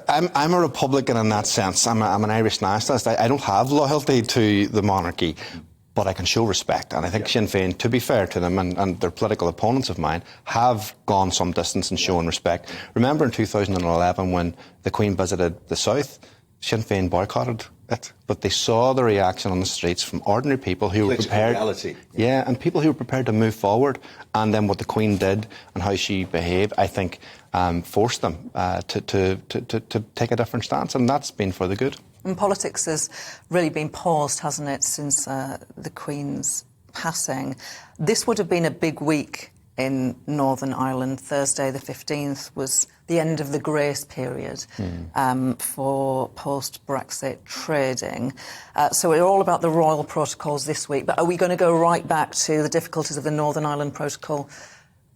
I'm a Republican in that sense. I'm an Irish nationalist. I don't have loyalty to the monarchy, but I can show respect. And I think Sinn Féin, to be fair to them, and their political opponents of mine, have gone some distance in showing respect. Remember in 2011 when the Queen visited the South, Sinn Féin boycotted it, but they saw the reaction on the streets from ordinary people who were prepared. Reality. Yeah, and people who were prepared to move forward. And then what the Queen did and how she behaved, I think, forced them to take a different stance, and that's been for the good. And politics has really been paused, hasn't it, since the Queen's passing. This would have been a big week in Northern Ireland. Thursday the 15th was the end of the grace period for post-Brexit trading. So we're all about the royal protocols this week, but are we going to go right back to the difficulties of the Northern Ireland Protocol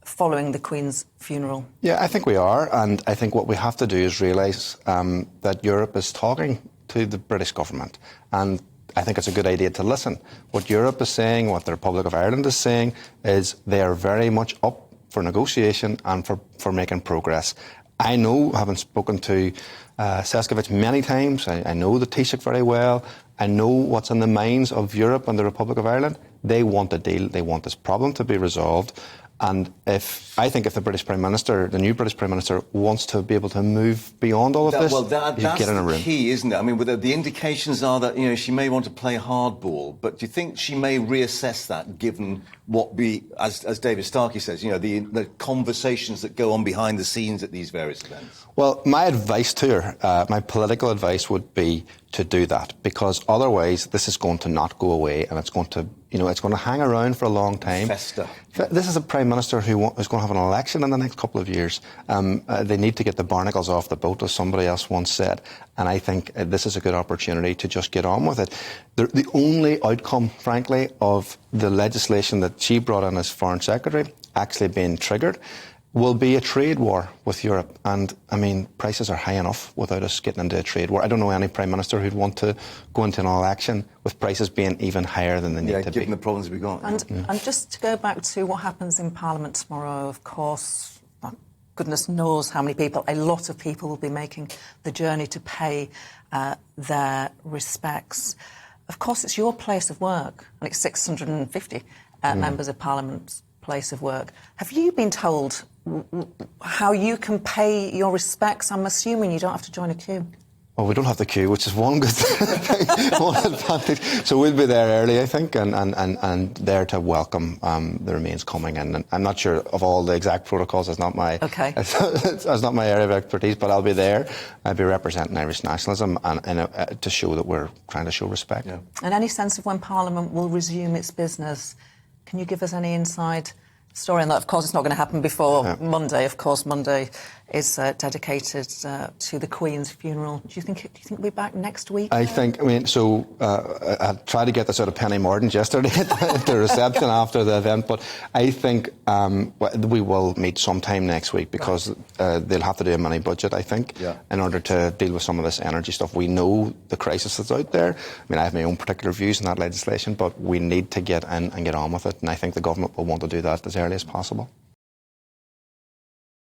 following the Queen's funeral? Yeah, I think we are, and I think what we have to do is realise that Europe is talking to the British government, and I think it's a good idea to listen. What Europe is saying, what the Republic of Ireland is saying, is they are very much up for negotiation and for making progress. I know, having spoken to Šefčovič many times, I know the Taoiseach very well, I know what's in the minds of Europe and the Republic of Ireland. They want a deal, they want this problem to be resolved. And I think if the British Prime Minister, the new British Prime Minister, wants to be able to move beyond all of this, you get in a room. That's the key, isn't it? I mean, the indications are that, she may want to play hardball, but do you think she may reassess that, given what as David Starkey says, the conversations that go on behind the scenes at these various events? Well, my advice to her, my political advice would be to do that, because otherwise this is going to not go away, and it's going to hang around for a long time. Fester. This is a Prime Minister who is going to have an election in the next couple of years. They need to get the barnacles off the boat, as somebody else once said. And I think this is a good opportunity to just get on with it. The only outcome, frankly, of the legislation that she brought in as Foreign Secretary actually being triggered will be a trade war with Europe. And, I mean, prices are high enough without us getting into a trade war. I don't know any Prime Minister who'd want to go into an election with prices being even higher than they need to be. Given the problems we've got. And just to go back to what happens in Parliament tomorrow, of course, goodness knows how many people, a lot of people will be making the journey to pay their respects. Of course, it's your place of work, and it's 650 members of Parliament's place of work. Have you been told how you can pay your respects? I'm assuming you don't have to join a queue. Well, we don't have the queue, which is one good thing, one advantage. So we'll be there early, I think, and there to welcome the remains coming in. And I'm not sure of all the exact protocols. It's not my it's not my area of expertise, but I'll be there. I'll be representing Irish nationalism and to show that we're trying to show respect. Yeah. And any sense of when Parliament will resume its business? Can you give us any inside story on that? Of course, it's not going to happen before Monday. Of course, Monday is dedicated to the Queen's funeral. Do you think we'll be back next week? I tried to get this out of Penny Mordaunt yesterday at the reception after the event, but I think we will meet sometime next week, because they'll have to do a mini budget, I think, in order to deal with some of this energy stuff. We know the crisis that's out there. I mean, I have my own particular views on that legislation, but we need to get in and get on with it, and I think the government will want to do that as early as possible.